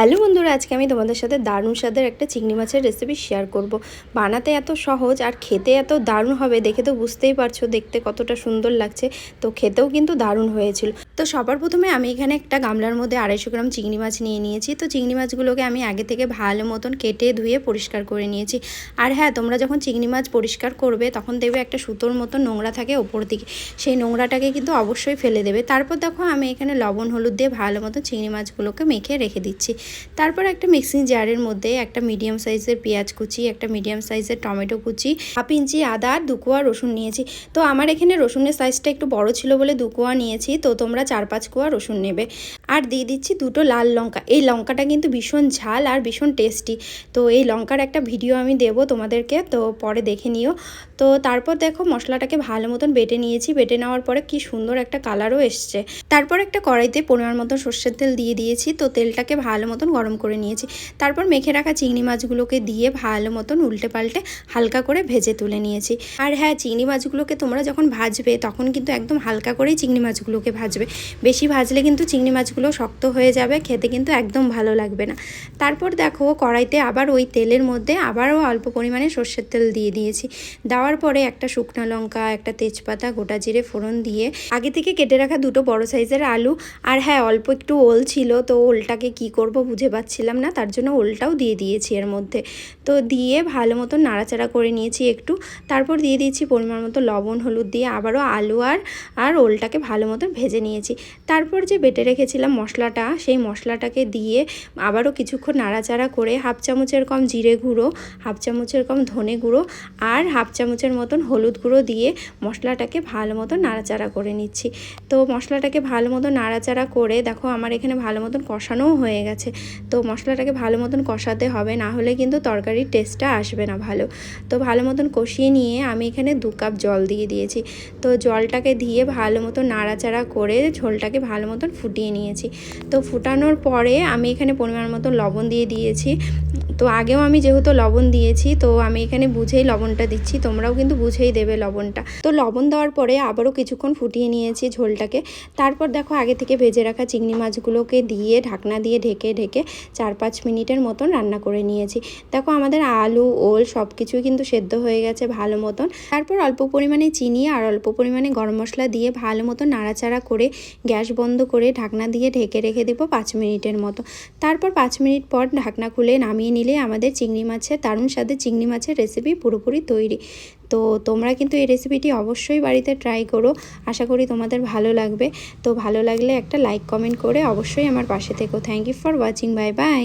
Hello বন্ধুরা, আজকে আমি তোমাদের সাথে দারুণ স্বাদের একটা চিংড়ি মাছের রেসিপি শেয়ার করব। বানাতে এত সহজ আর খেতে এত দারুণ হবে, দেখে তো বুঝতেই পারছো দেখতে কতটা সুন্দর লাগছে। তো খেতেও কিন্তু দারুণ হয়েছিল। তো সবার প্রথমে আমি এখানে একটা গামলার মধ্যে 250 গ্রাম চিংড়ি মাছ নিয়ে নিয়েছি। তো চিংড়ি মাছগুলোকে আমি আগে থেকে ভালো মতন কেটে ধুয়ে পরিষ্কার করে নিয়েছি। আর হ্যাঁ, তোমরা যখন চিংড়ি মাছ পরিষ্কার করবে তখন দেখবে একটা সুতোর মতো নোংরা থাকে ওপর দিকে, সেই নোংরাটাকে কিন্তু অবশ্যই ফেলে দেবে। তারপর দেখো আমি এখানে লবণ হলুদ দিয়ে ভালো মতো চিংড়ি মাছগুলোকে মেখে রেখে দিচ্ছি। তারপর একটা মিক্সিং জারের মধ্যে একটা মিডিয়াম সাইজের পেঁয়াজ কুচি, একটা মিডিয়াম সাইজের টমেটো কুচি, 1/2 ইঞ্চি আদা আর 2 কোয়া রসুন নিয়েছি। তো আমার এখানে রসুনের সাইজটা একটু বড় ছিল বলে 2 কোয়া নিয়েছি। তো তোমরা 4-5 কোয়া রসুন নেবে। আর দিয়ে দিচ্ছি 2টো লাল লঙ্কা। এই লঙ্কাটা কিন্তু ভীষণ ঝাল আর ভীষণ টেস্টি। তো এই লঙ্কার একটা ভিডিও আমি দেবো তোমাদেরকে, তো পরে দেখে নিও। তো তারপর দেখো মশলাটাকে ভালো মতন বেটে নিয়েছি। বেটে নেওয়ার পরে কি সুন্দর একটা কালারও এসছে। তারপর একটা কড়াইতে পরিমাণ মতো সর্ষের তেল দিয়ে দিয়েছি। তো তেলটাকে ভালো মতন গরম করে নিয়েছি। তারপর মেখে রাখা চিংড়ি মাছগুলোকে দিয়ে ভালো মতন উল্টে পাল্টে হালকা করে ভেজে তুলে নিয়েছি। আর হ্যাঁ, চিংড়ি মাছগুলোকে তোমরা যখন ভাজবে তখন কিন্তু একদম হালকা করেই চিংড়ি মাছগুলোকে ভাজবে। বেশি ভাজলে কিন্তু চিংড়ি মাছগুলো শক্ত হয়ে যাবে, খেতে কিন্তু একদম ভালো লাগবে না। তারপর দেখো কড়াইতে আবার ওই তেলের মধ্যে আবারও অল্প পরিমাণে সর্ষের তেল দিয়ে দিয়েছি। দেওয়ার পরে একটা শুকনো লঙ্কা, একটা তেজপাতা, গোটা জিরে ফোড়ন দিয়ে আগে থেকে কেটে রাখা 2টো বড় সাইজের আলু, আর হ্যাঁ অল্প একটু ওল ছিল, তো ওলটাকে কি করব বুঝে পাচ্ছিলাম না, তার জন্য ওলটাও দিয়ে দিয়েছি এর মধ্যে। তো দিয়ে ভালো মতো নাড়াচাড়া করে নিয়েছি একটু। তারপর দিয়ে দিয়েছি পরিমাণ মতো লবণ হলুদ দিয়ে আবারও আলু আর ওলটাকে ভালো মতো ভেজে নিয়েছি। তারপর যে বেটে রেখেছিলাম মশলাটা, সেই মশলাটাকে দিয়ে আবারও কিছুক্ষণ নাড়াচাড়া করে 1/2 চামচের কম জিরে গুঁড়ো, 1/2 চামচের কম ধনে গুঁড়ো আর 1/2 চামচের মতন হলুদ গুঁড়ো দিয়ে মশলাটাকে ভালো মতো নাড়াচাড়া করে নিচ্ছি। তো মশলাটাকে ভালো মতো নাড়াচাড়া করে দেখো আমার এখানে ভালো মতন কষানোও হয়ে গেছে। তো মশলাটাকে ভালো মতন কষাতে হবে, না হলে কিন্তু তরকারির টেস্টটা আসবে না ভালো। তো ভালো মতন কষিয়ে নিয়ে আমি এখানে 2 কাপ জল দিয়ে দিয়েছি। তো জলটাকে দিয়ে ভালো মতো নাড়াচাড়া করে ঝোলটাকে ভালো মতন ফুটিয়ে নিয়েছি। তো ফুটানোর পরে আমি এখানে পরিমাণ মতো লবণ দিয়ে দিয়েছি। তো আগেও আমি যেহেতু লবণ দিয়েছি, তো আমি এখানে বুঝেই লবণটা দিচ্ছি, তোমরাও কিন্তু বুঝেই দেবে লবণটা। তো লবণ দেওয়ার পরে আবারও কিছুক্ষণ ফুটিয়ে নিয়েছি ঝোলটাকে। তারপর দেখো আগে থেকে ভেজে রাখা চিংড়ি মাছগুলোকে দিয়ে ঢাকনা দিয়ে ঢেকে 4-5 মিনিটের মতন রান্না করে নিয়েছি। দেখো আমাদের আলু ওল সব কিছুই কিন্তু সেদ্ধ হয়ে গেছে ভালো মতন। তারপর অল্প পরিমাণে চিনি আর অল্প পরিমাণে গরম মশলা দিয়ে ভালো মতো নাড়াচাড়া করে গ্যাস বন্ধ করে ঢাকনা দিয়ে ঢেকে রেখে দেবো 5 মিনিটের মতো। তারপর 5 মিনিট পর ঢাকনা খুলে নামিয়ে নিলে আমাদের চিংড়ি মাছের দারুণ স্বাদের চিংড়ি মাছের রেসিপি পুরোপুরি তৈরি। তো তোমরা কিন্তু এই রেসিপিটি অবশ্যই বাড়িতে ট্রাই করো, আশা করি তোমাদের ভালো লাগবে। তো ভালো লাগলে একটা লাইক কমেন্ট করে অবশ্যই আমার পাশে থেকো। Thank you for watching, bye by.